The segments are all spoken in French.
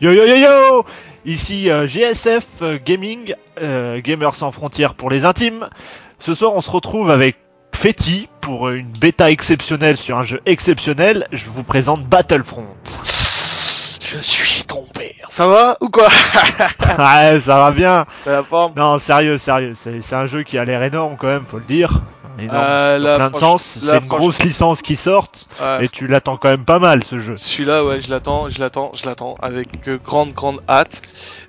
Yo yo yo yo. Ici GSF Gaming, Gamers sans frontières pour les intimes. Ce soir on se retrouve avec Fetty pour une bêta exceptionnelle sur un jeu exceptionnel. Je vous présente Battlefront. Je suis ton père. Ça va ou quoi? Ouais, ça va bien. La forme. Non, sérieux, c'est un jeu qui a l'air énorme quand même, faut le dire. Énorme, dans là, plein de sens. C'est une grosse licence qui sort et tu l'attends quand même pas mal ce jeu. Celui-là, ouais, je l'attends avec grande hâte.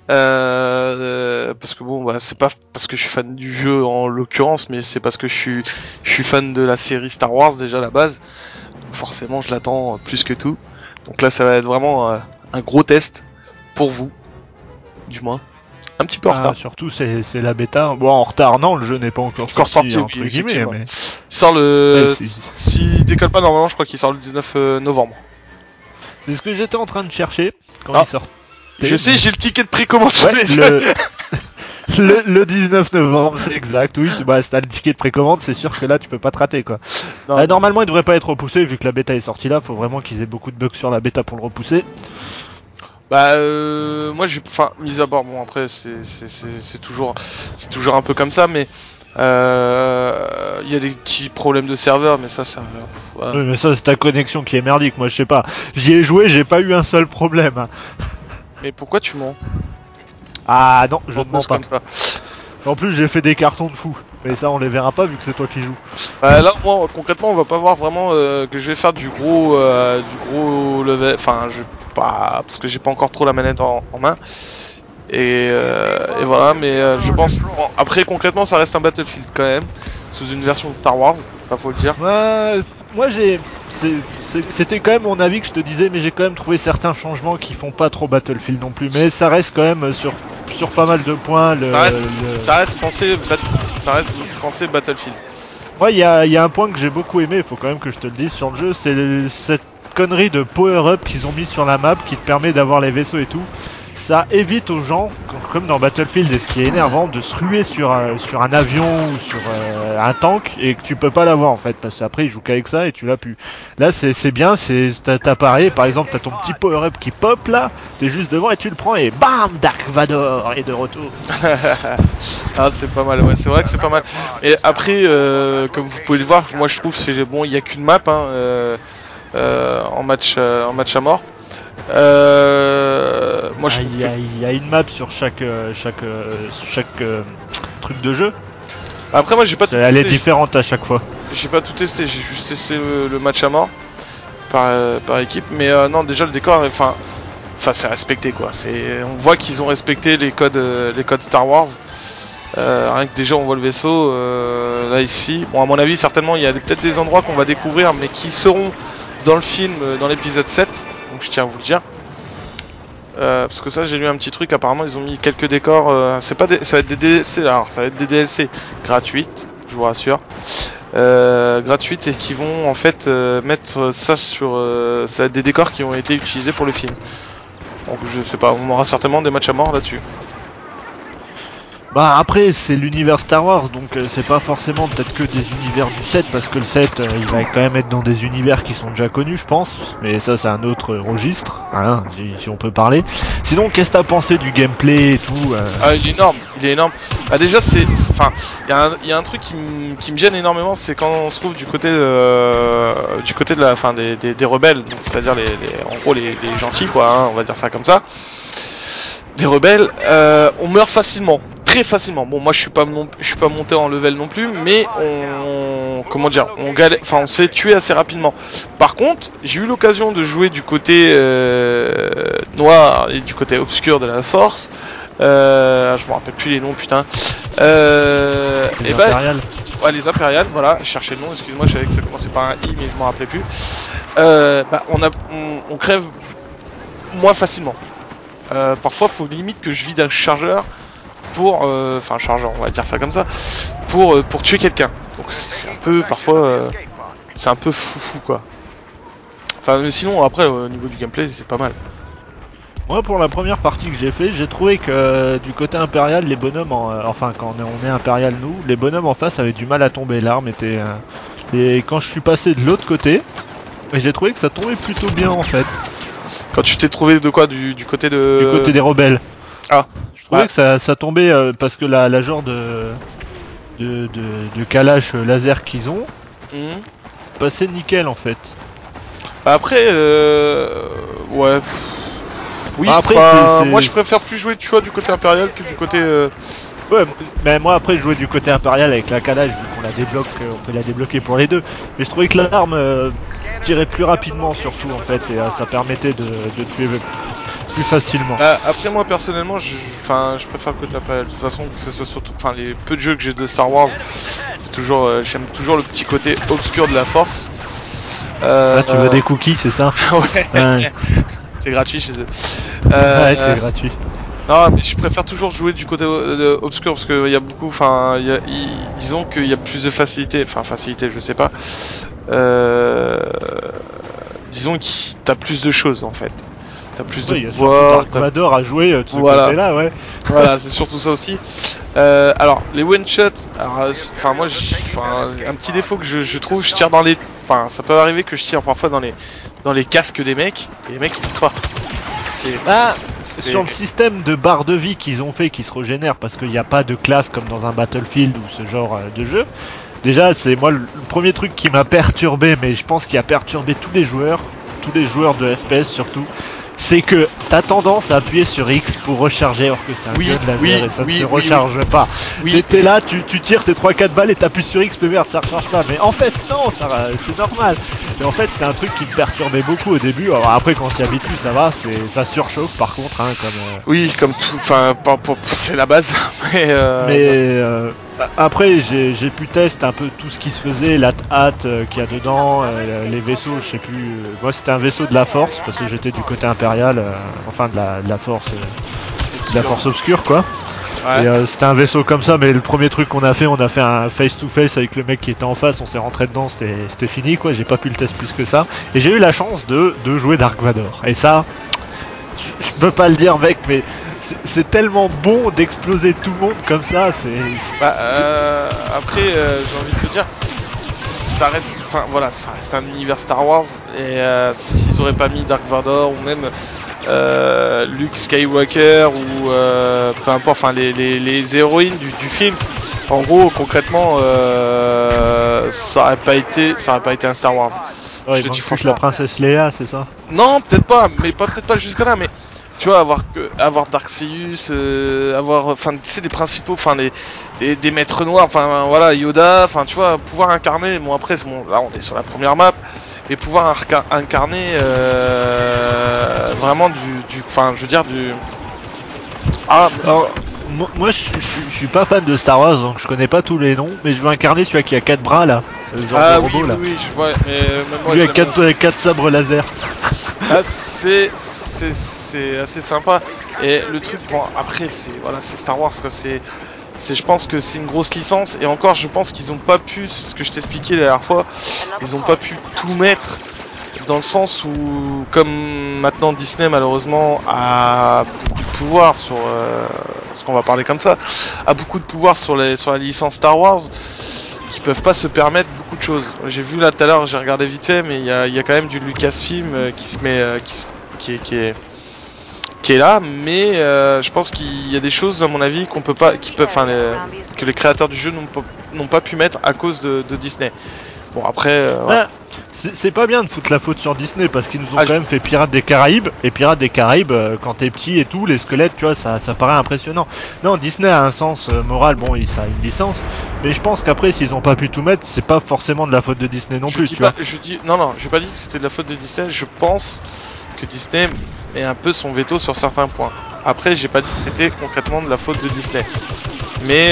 Parce que bon, bah, c'est pas parce que je suis fan du jeu en l'occurrence, mais c'est parce que je suis fan de la série Star Wars déjà à la base. Donc forcément, je l'attends plus que tout. Donc là, ça va être vraiment un gros test pour vous, du moins. Un petit peu en retard. Surtout, c'est la bêta. Bon, en retard, non, le jeu n'est pas encore sorti oui, entre guillemets, mais... Il sort le... Ouais, S'il décolle pas, normalement, je crois qu'il sort le 19 novembre. C'est ce que j'étais en train de chercher quand il sort. Je sais, j'ai le ticket de précommande sur ouais, les yeux. le 19 novembre, c'est exact. Oui, bah, si t'as le ticket de précommande, c'est sûr que là, tu peux pas te rater, quoi. Non, normalement, il devrait pas être repoussé, vu que la bêta est sortie là. Faut vraiment qu'ils aient beaucoup de bugs sur la bêta pour le repousser. Bah moi j'ai, enfin, mis à part, bon après c'est toujours un peu comme ça, mais il y a des petits problèmes de serveur, mais ça voilà. Oui, mais ça c'est ta connexion qui est merdique, moi je sais pas. J'y ai joué, j'ai pas eu un seul problème. Mais pourquoi tu mens? Ah non, je ne mens pas. Comme ça. En plus j'ai fait des cartons de fou, mais ça on les verra pas vu que c'est toi qui joues. Là moi concrètement on va pas voir vraiment que je vais faire du gros level, enfin je pas parce que j'ai pas encore trop la manette en main. Et voilà, mais je pense. Bon, après, concrètement, ça reste un Battlefield quand même, sous une version de Star Wars, ça faut le dire. Moi c'était quand même mon avis que je te disais, mais j'ai quand même trouvé certains changements qui font pas trop Battlefield non plus. Mais ça reste quand même sur pas mal de points. Ça reste pensé Battlefield. Ouais, il y a un point que j'ai beaucoup aimé, il faut quand même que je te le dise sur le jeu, c'est cette connerie de power-up qu'ils ont mis sur la map qui te permet d'avoir les vaisseaux et tout. Ça évite aux gens, comme dans Battlefield, et ce qui est énervant, de se ruer sur un avion ou sur un tank et que tu peux pas l'avoir en fait, parce qu'après ils jouent qu'avec ça et tu l'as plus. Là c'est bien, t'as pareil, par exemple t'as ton petit power-up qui pop là, t'es juste devant et tu le prends et BAM, Dark Vador est de retour. Ah c'est pas mal, ouais, c'est vrai que c'est pas mal. Et après, comme vous pouvez le voir, moi je trouve c'est bon, il y a qu'une map hein, en match à mort. Moi il y a une map sur chaque truc de jeu. Après moi j'ai pas tout testé. Elle est différente à chaque fois. J'ai pas tout testé, j'ai juste testé le match à mort par équipe, mais non déjà le décor, enfin c'est respecté quoi. On voit qu'ils ont respecté les codes Star Wars. Rien que déjà on voit le vaisseau là ici. Bon à mon avis certainement il y a peut-être des endroits qu'on va découvrir, mais qui seront dans le film dans l'épisode 7. Donc je tiens à vous le dire. Parce que ça j'ai lu un petit truc, apparemment ils ont mis quelques décors, ça va être des DLC, alors ça va être des DLC gratuites, je vous rassure, gratuites, et qui vont en fait mettre ça sur, ça va être des décors qui ont été utilisés pour le film. Donc je sais pas, on aura certainement des matchs à mort là-dessus. Bah après c'est l'univers Star Wars, donc c'est pas forcément peut-être que des univers du 7, parce que le 7 il va quand même être dans des univers qui sont déjà connus je pense, mais ça c'est un autre registre, hein, si on peut parler. Sinon qu'est-ce que t'as pensé du gameplay et tout Ah il est énorme. Ah déjà enfin il y a un truc qui me gêne énormément, c'est quand on se trouve du côté de la fin des rebelles, c'est-à-dire en gros les gentils quoi, hein, on va dire ça comme ça. Des rebelles, on meurt facilement. Très facilement. Bon, moi je suis pas monté en level non plus, mais comment dire, on se fait tuer assez rapidement. Par contre, j'ai eu l'occasion de jouer du côté noir et du côté obscur de la force. Je me rappelle plus les noms, putain. les impériales. Ouais, les impériales, voilà, je cherchais le nom, excuse-moi, je savais que ça commençait par un I, mais je m'en rappelais plus. On crève moins facilement. Parfois, faut limite que je vide un chargeur pour, enfin chargeur, on va dire ça comme ça, pour tuer quelqu'un. Donc c'est un peu, parfois, c'est un peu foufou quoi. Enfin, mais sinon après au niveau du gameplay, c'est pas mal. Moi pour la première partie que j'ai fait, j'ai trouvé que du côté impérial, les bonhommes, enfin quand on est impérial nous, les bonhommes en face avaient du mal à tomber. L'arme était, et quand je suis passé de l'autre côté, j'ai trouvé que ça tombait plutôt bien en fait. Quand tu t'es trouvé de quoi du côté de... Du côté des rebelles. Ah. Je trouvais Ouais. que ça tombait parce que la genre de Kalash laser qu'ils ont Mhm. passait nickel en fait. Bah après, ouais. Oui, Bah après, c'est- moi je préfère plus jouer, tu vois, du côté impérial que du côté... Ouais, mais moi après je jouais du côté impérial avec la Kalash vu qu'on la débloque, on peut la débloquer pour les deux. Mais je trouvais que l'arme tirait plus rapidement surtout en fait et ça permettait de tuer plus facilement. Après moi personnellement, je préfère le côté impérial. De toute façon, que ce soit surtout... Enfin, les peu de jeux que j'ai de Star Wars, c'est toujours... j'aime toujours le petit côté obscur de la force. Là tu veux des cookies, c'est ça? Ouais, Ouais, c'est gratuit chez eux. ouais c'est gratuit. Non, mais je préfère toujours jouer du côté obscur parce qu'il y a beaucoup, enfin, disons qu'il y a plus de facilité, enfin facilité, je sais pas. Disons que t'as plus de choses en fait. T'as plus Ouais, il y de a surtout pouvoir. Dark Vador à jouer de ce Voilà. côté-là, ouais. Voilà, c'est surtout ça aussi. Alors, les one shots, enfin moi, un petit défaut que je trouve, je tire dans les, enfin, ça peut arriver que je tire parfois dans les casques des mecs et les mecs ils trouvent pas. C'est Ah, c'est- sur le système de barre de vie qu'ils ont fait qui se régénère parce qu'il n'y a pas de classe comme dans un Battlefield ou ce genre de jeu. Déjà, c'est moi le premier truc qui m'a perturbé, mais je pense qu'il a perturbé tous les joueurs de FPS surtout. C'est que t'as tendance à appuyer sur X pour recharger alors que c'est un Oui, gun laser oui, et ça oui, ne se oui, recharge pas. oui. T'es là, tu tires tes 3-4 balles et t'appuies sur X, mais merde, ça recharge pas. Mais en fait, non, c'est normal. Et en fait, c'est un truc qui me perturbait beaucoup au début. Alors après, quand on s'y habitue, ça va, ça surchauffe par contre, hein, comme. Oui, comme tout, enfin, c'est la base, mais. Après, j'ai pu tester un peu tout ce qui se faisait, la hâte qu'il y a dedans, les vaisseaux, je sais plus. Moi, c'était un vaisseau de la Force parce que j'étais du côté impérial, enfin de la Force, de la Force obscure, quoi. Ouais. Et c'était un vaisseau comme ça, mais le premier truc qu'on a fait, on a fait un face to face avec le mec qui était en face, on s'est rentré dedans, c'était fini, quoi. J'ai pas pu le tester plus que ça. Et j'ai eu la chance de jouer Dark Vador. Et ça, je peux pas le dire, mec, mais c'est tellement bon d'exploser tout le monde comme ça, Bah, après, j'ai envie de te dire, ça reste, enfin voilà, ça reste un univers Star Wars et s'ils auraient pas mis Dark Vador ou même Luke Skywalker ou peu importe, enfin les héroïnes du film, en gros concrètement, ça aurait pas été un Star Wars. Ouais, Je il te manque dis plus que franchement. la princesse Léa, c'est ça? Non, peut-être pas, mais peut-être pas jusqu'à là, mais tu vois, avoir Darkseus, avoir, enfin, tu sais, des principaux, enfin, des maîtres noirs, enfin, voilà, Yoda, enfin, tu vois, pouvoir incarner, bon, après, bon, là, on est sur la première map, mais pouvoir incarner vraiment enfin, je veux dire, Ah, Alors, moi je suis pas fan de Star Wars, donc je connais pas tous les noms, mais je veux incarner celui qui a 4 bras là, le genre de oui, robot là. oui, je vois, mais même moi, Lui je avec l'aime bien. 4 sabres laser. Ah, c'est assez sympa. Et le truc, bon, après, c'est Star Wars, quoi. Je pense que c'est une grosse licence. Et encore, je pense qu'ils ont pas pu, ce que je t'expliquais la dernière fois, ils ont pas pu tout mettre dans le sens où, comme maintenant Disney, malheureusement, a beaucoup de pouvoir sur, parce qu'on va parler comme ça, a beaucoup de pouvoir sur la licence Star Wars, qui peuvent pas se permettre beaucoup de choses. J'ai vu là tout à l'heure, j'ai regardé vite fait, mais il y a quand même du Lucasfilm qui se met, qui est là, mais je pense qu'il y a des choses à mon avis qu'on peut pas, que les créateurs du jeu n'ont pas pu mettre à cause de Disney. Bon après, voilà. C'est pas bien de foutre la faute sur Disney parce qu'ils nous ont Ah, quand même fait Pirates des Caraïbes. Et Pirates des Caraïbes, quand t'es petit et tout, les squelettes, tu vois, ça paraît impressionnant. Non, Disney a un sens moral, bon, ça a une licence. Mais je pense qu'après, s'ils ont pas pu tout mettre, c'est pas forcément de la faute de Disney non plus, tu vois. Non, j'ai pas dit que c'était de la faute de Disney. Je pense que Disney met un peu son veto sur certains points. Après, j'ai pas dit que c'était concrètement de la faute de Disney. Mais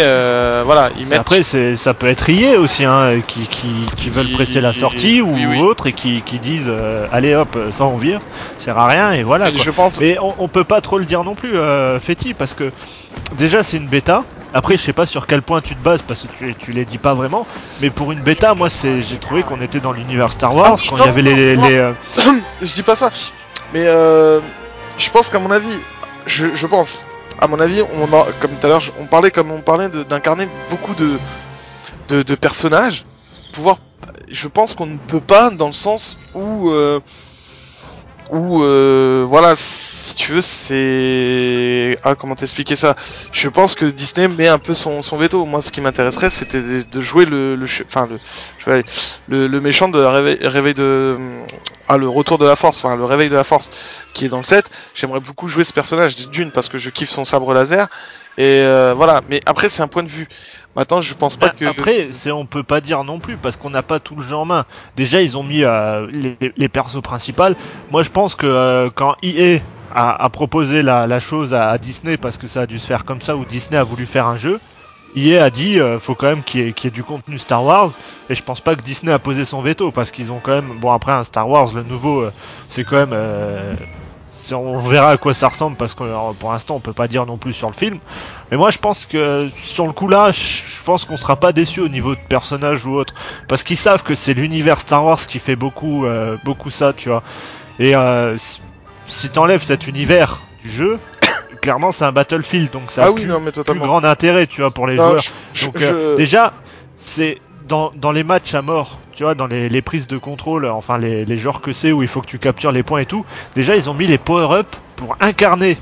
voilà, ils mettent. Après, ça peut être EA aussi, hein, qui veulent presser la sortie ou oui. autre et qui disent allez hop, ça on vire, ça sert à rien et voilà. Quoi. Je pense. Mais on peut pas trop le dire non plus, Fetty, parce que déjà c'est une bêta. Après, je sais pas sur quel point tu te bases parce que tu les dis pas vraiment, mais pour une bêta, moi j'ai trouvé qu'on était dans l'univers Star Wars quand il y avait les Je dis pas ça, mais je pense qu'à mon avis, je pense, à mon avis, comme tout à l'heure, on parlait d'incarner beaucoup de personnages, pouvoir. Je pense qu'on ne peut pas dans le sens où où voilà, si tu veux, c'est comment t'expliquer ça? Je pense que Disney met un peu son veto. Moi, ce qui m'intéresserait, c'était de jouer le méchant de la réveil de le retour de la force, enfin le réveil de la force qui est dans le 7. J'aimerais beaucoup jouer ce personnage d'une parce que je kiffe son sabre laser et voilà. Mais après, c'est un point de vue. Maintenant, je pense pas que. Après, on peut pas dire non plus parce qu'on n'a pas tout le jeu en main. Déjà, ils ont mis les persos principaux. Moi, je pense que quand EA a proposé la chose à Disney parce que ça a dû se faire comme ça, où Disney a voulu faire un jeu, EA a dit faut quand même qu'il y ait du contenu Star Wars. Et je pense pas que Disney a posé son veto parce qu'ils ont quand même. Bon, après, un Star Wars, le nouveau, c'est quand même. On verra à quoi ça ressemble parce que pour l'instant on peut pas dire non plus sur le film. Mais moi je pense que sur le coup là, je pense qu'on sera pas déçu au niveau de personnage ou autre. Parce qu'ils savent que c'est l'univers Star Wars qui fait beaucoup ça, tu vois. Et si t'enlèves cet univers du jeu, clairement c'est un Battlefield. Donc ça a plus grand intérêt, tu vois, pour les joueurs. Donc déjà, c'est dans les matchs à mort, tu vois, dans les prises de contrôle, enfin les genres que c'est où il faut que tu captures les points et tout, déjà ils ont mis les power-up pour incarner,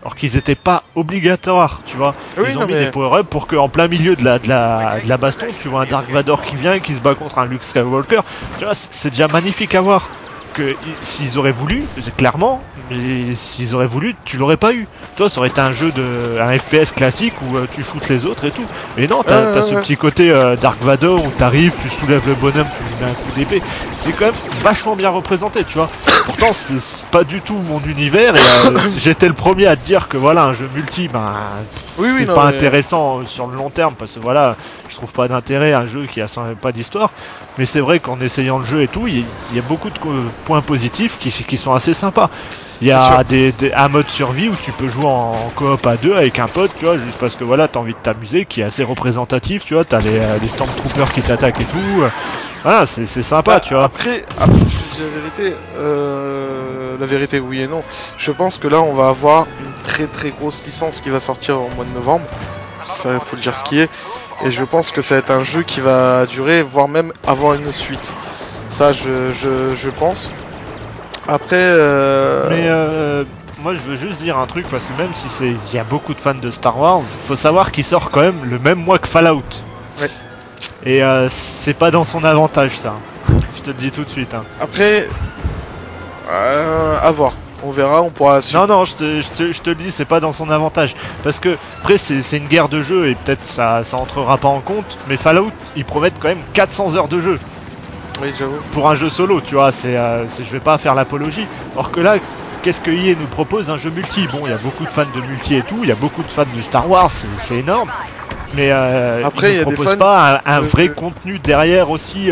alors qu'ils étaient pas obligatoires, tu vois. Ils ont mis des power-up pour qu'en plein milieu de la baston, tu vois un Dark Vador qui vient et qui se bat contre un Luke Skywalker, tu vois, c'est déjà magnifique à voir. Que s'ils auraient voulu, clairement, s'ils auraient voulu, tu l'aurais pas eu. Toi, ça aurait été un jeu un FPS classique où tu shootes les autres et tout. Mais non, t'as ce petit côté Dark Vador où t'arrives, tu soulèves le bonhomme, tu lui mets un coup d'épée. C'est quand même vachement bien représenté, tu vois. Pourtant, c'est pas du tout mon univers. Et j'étais le premier à te dire que voilà, un jeu multi, c'est pas intéressant sur le long terme parce que voilà, je trouve pas d'intérêt à un jeu qui a pas d'histoire. Mais c'est vrai qu'en essayant le jeu et tout, il y a beaucoup de points positifs qui sont assez sympas. Il y a un mode survie où tu peux jouer en coop à deux avec un pote, tu vois, juste parce que voilà, t'as envie de t'amuser, qui est assez représentatif, tu vois, t'as les Stormtroopers qui t'attaquent et tout. Voilà, c'est sympa, tu vois. Après, je te dis la vérité oui et non. Je pense que là, on va avoir une très très grosse licence qui va sortir au mois de novembre. Ça, faut le dire ce qui est. Et je pense que ça va être un jeu qui va durer, voire même avoir une suite. Ça, je pense. Après... Mais moi, je veux juste dire un truc, parce que même si il y a beaucoup de fans de Star Wars, faut savoir qu'il sort quand même le même mois que Fallout. Ouais. Et c'est pas dans son avantage, ça. Je te le dis tout de suite. Hein. Après... à voir. On verra, on pourra... Non, je te le dis, c'est pas dans son avantage. Parce que, après, c'est une guerre de jeu et peut-être ça entrera pas en compte. Mais Fallout, ils promettent quand même 400 heures de jeu. Oui, j'avoue. Pour un jeu solo, tu vois, je vais pas faire l'apologie. Or que là, qu'est-ce que EA nous propose? Un jeu multi. Bon, il y a beaucoup de fans de multi et tout, il y a beaucoup de fans de Star Wars, c'est énorme. Mais après, ils ne proposent pas un vrai contenu derrière aussi.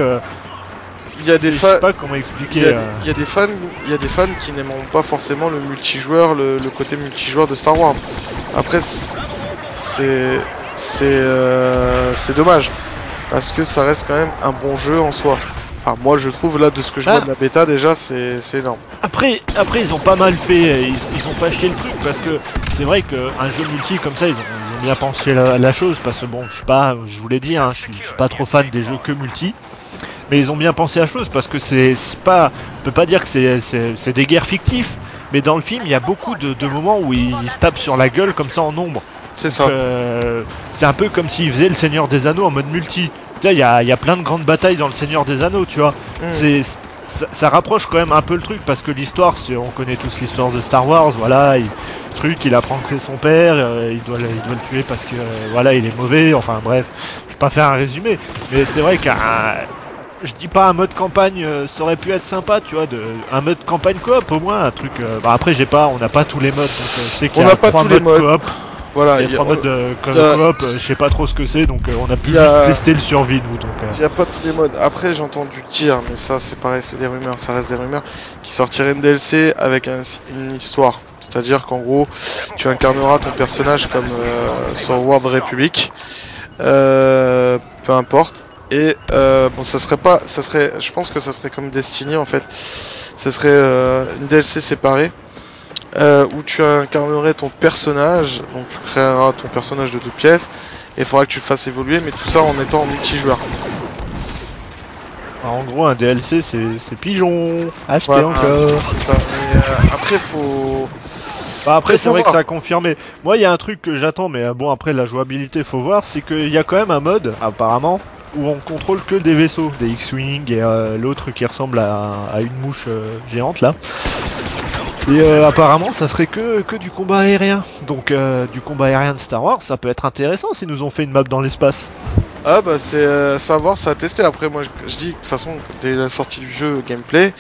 Il y a des fans. Je sais pas comment expliquer. Il y a des fans qui n'aimeront pas forcément le multijoueur, le côté multijoueur de Star Wars. Après, c'est dommage parce que ça reste quand même un bon jeu en soi. Enfin, moi, je trouve là de ce que je vois de la bêta déjà, c'est énorme. Après, ils ont pas mal fait. Ils ont pas chié le truc parce que c'est vrai qu'un jeu multi comme ça, ils ont bien pensé la chose parce que bon, je vous l'ai dit, hein, je suis pas trop fan des jeux que multi. Mais ils ont bien pensé à la chose parce que c'est pas, on peut pas dire que c'est des guerres fictives, mais dans le film il y a beaucoup de moments où ils se tapent sur la gueule comme ça en ombre. C'est ça. C'est un peu comme s'ils faisaient le Seigneur des Anneaux en mode multi. Là il y a plein de grandes batailles dans le Seigneur des Anneaux, tu vois. Ça rapproche quand même un peu le truc parce que l'histoire, on connaît tous l'histoire de Star Wars, voilà. Il apprend que c'est son père, il doit le tuer parce que voilà il est mauvais. Enfin bref, je vais pas faire un résumé, mais c'est vrai je dis pas un mode campagne, ça aurait pu être sympa, tu vois, un mode campagne coop au moins, un truc. Après on n'a pas tous les modes, donc je sais qu'il y a 3 modes coop. Voilà, il y a 3 modes coop, je sais pas trop ce que c'est, donc on a pu juste tester le survie nous. Donc. Il y a pas tous les modes. Après j'ai entendu dire, mais ça c'est pareil, c'est des rumeurs, ça reste des rumeurs, qui sortirait une DLC avec une histoire. C'est-à-dire qu'en gros, tu incarneras ton personnage comme sur World Republic, peu importe. Et bon, je pense que ça serait comme Destiny en fait. Ça serait une DLC séparée où tu incarnerais ton personnage. Donc tu créeras ton personnage de 2 pièces et il faudra que tu le fasses évoluer, mais tout ça en étant en multijoueur. En gros, un DLC, c'est pigeon. Acheter Voilà, encore. c'est ça. Mais, après, faut. Bah après, c'est faut vrai que voir. ça a confirmé. Moi, il y a un truc que j'attends, mais bon, après, la jouabilité, faut voir, c'est qu'il y a quand même un mode, apparemment, où on contrôle que des vaisseaux, des X-Wing et l'autre qui ressemble à une mouche géante, là. Et apparemment, ça serait que du combat aérien. Donc, du combat aérien de Star Wars, ça peut être intéressant s'ils nous ont fait une map dans l'espace. Ah bah c'est savoir, ça à tester. Après moi je dis de toute façon dès la sortie du jeu gameplay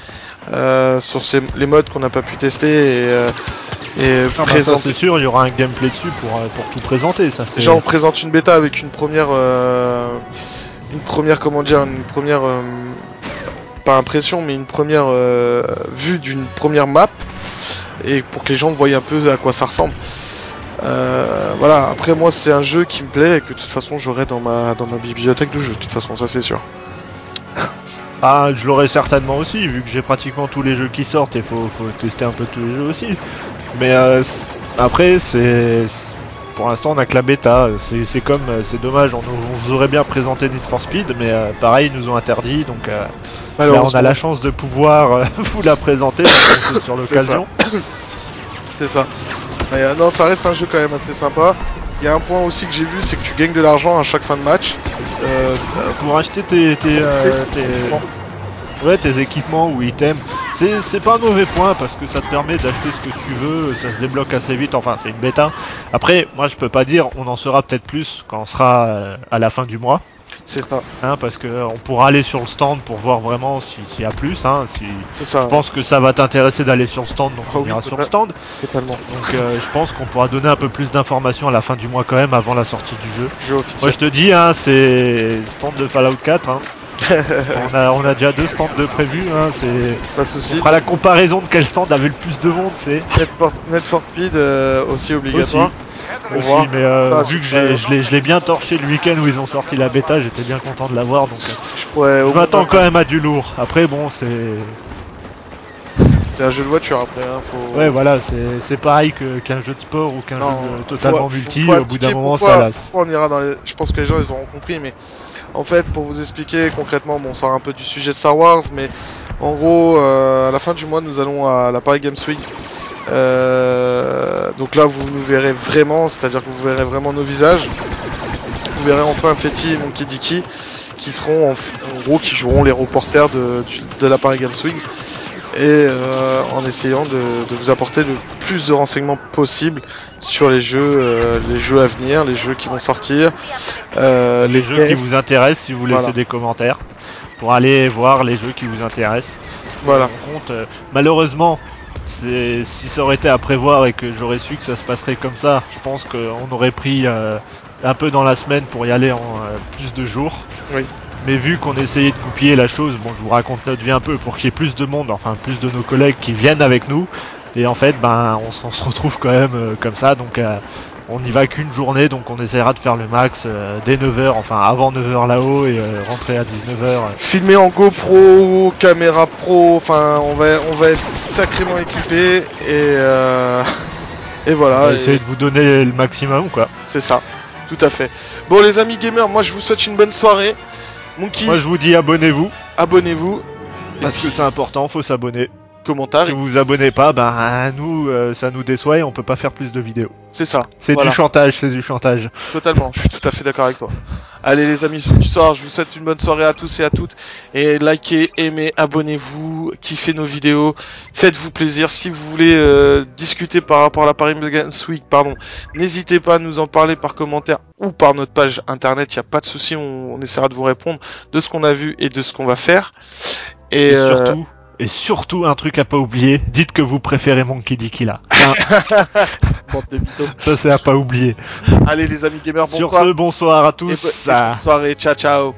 sur les modes qu'on n'a pas pu tester et Ah bah, ça, présenter. c'est sûr, il y aura un gameplay dessus pour tout présenter. Ça, c'est... Déjà on présente une bêta avec une première comment dire, une première pas impression mais une première vue d'une première map et pour que les gens voient un peu à quoi ça ressemble. Voilà, après moi c'est un jeu qui me plaît et que de toute façon j'aurai dans ma bibliothèque de jeux, de toute façon ça c'est sûr. Ah, je l'aurai certainement aussi, vu que j'ai pratiquement tous les jeux qui sortent et faut tester un peu tous les jeux aussi. Mais après, pour l'instant, on a que la bêta. C'est comme, c'est dommage, on vous aurait bien présenté Need for Speed, mais pareil, ils nous ont interdit, donc là, on a la chance de pouvoir vous la présenter donc on saute sur l'occasion. C'est ça. Mais non, ça reste un jeu quand même assez sympa. Il y a un point aussi que j'ai vu, c'est que tu gagnes de l'argent à chaque fin de match. Pour acheter tes équipements ou items, c'est pas un mauvais point parce que ça te permet d'acheter ce que tu veux, ça se débloque assez vite, enfin c'est une bêta. Après, moi je peux pas dire, on en saura peut-être plus quand on sera à la fin du mois. C'est ça. Hein, parce que on pourra aller sur le stand pour voir vraiment s'il y a plus. Hein, C'est ça. Je pense que ça va t'intéresser d'aller sur le stand, donc on oui, ira sur le stand. Totalement. Donc je pense qu'on pourra donner un peu plus d'informations à la fin du mois quand même, avant la sortie du jeu. Jeu Moi officiel. je te dis, hein, c'est stand de Fallout 4. Hein. on a déjà 2 stands de prévus. Hein, Pas de on soucis. fera la comparaison de quel stand avait le plus de monde. C'est Need for Speed aussi obligatoire. aussi, voir. mais Ah, vu que je l'ai bien torché le week-end où ils ont sorti la bêta, j'étais bien content de l'avoir. Donc Ouais, je m'attends quand même à du lourd. Après bon, c'est un jeu de voiture après. Hein, faut... ouais, voilà, c'est pareil qu'un jeu de sport ou qu'un jeu totalement multi. Au bout d'un moment, ça lasse. On ira dans les... Je pense que les gens ils auront compris, mais en fait, pour vous expliquer concrètement, bon, on sort un peu du sujet de Star Wars, mais en gros, à la fin du mois, nous allons à la Paris Games Week. Donc là, vous nous verrez vraiment, c'est-à-dire que vous verrez vraiment nos visages. Vous verrez enfin Fetty et Monkey Dicky qui seront en gros qui joueront les reporters de la Paris Games Week et en essayant de vous apporter le plus de renseignements possible sur les jeux à venir, les jeux qui vont sortir, les jeux qui vous intéressent, si vous laissez Voilà. des commentaires pour aller voir les jeux qui vous intéressent. Voilà. Par contre, malheureusement, si ça aurait été à prévoir et que j'aurais su que ça se passerait comme ça, je pense qu'on aurait pris un peu dans la semaine pour y aller en plus de jours. Oui. Mais vu qu'on essayait de goupiller la chose, bon, je vous raconte notre vie un peu pour qu'il y ait plus de monde, enfin plus de nos collègues qui viennent avec nous. Et en fait, ben, on se retrouve quand même comme ça, donc on n'y va qu'une journée, donc on essaiera de faire le max dès 9h, enfin avant 9h là-haut et rentrer à 19h. Filmé en GoPro, caméra pro, enfin on va être sacrément équipé et voilà. On va essayer de vous donner le maximum, quoi. C'est ça, tout à fait. Bon les amis gamers, moi je vous souhaite une bonne soirée. Monkey, Moi je vous dis abonnez-vous, abonnez-vous. parce que c'est important, faut s'abonner. Commentaire, Si vous vous abonnez pas, ben nous, ça nous déçoit et on peut pas faire plus de vidéos. c'est ça. C'est Voilà. du chantage, c'est du chantage. Totalement, je suis tout à fait d'accord avec toi. Allez les amis du soir, je vous souhaite une bonne soirée à tous et à toutes. Et likez, aimez, abonnez-vous, kiffez nos vidéos, faites-vous plaisir. Si vous voulez discuter par rapport à la Paris Games Week, n'hésitez pas à nous en parler par commentaire ou par notre page internet, il n'y a pas de souci, on essaiera de vous répondre de ce qu'on a vu et de ce qu'on va faire. Et surtout, un truc à pas oublier, dites que vous préférez Monkey Dicky là. Bande de mythos. Ça c'est à pas oublier. Allez les amis gamers, Sur bonsoir. ce, bonsoir à tous. Et bonne soirée, ciao ciao.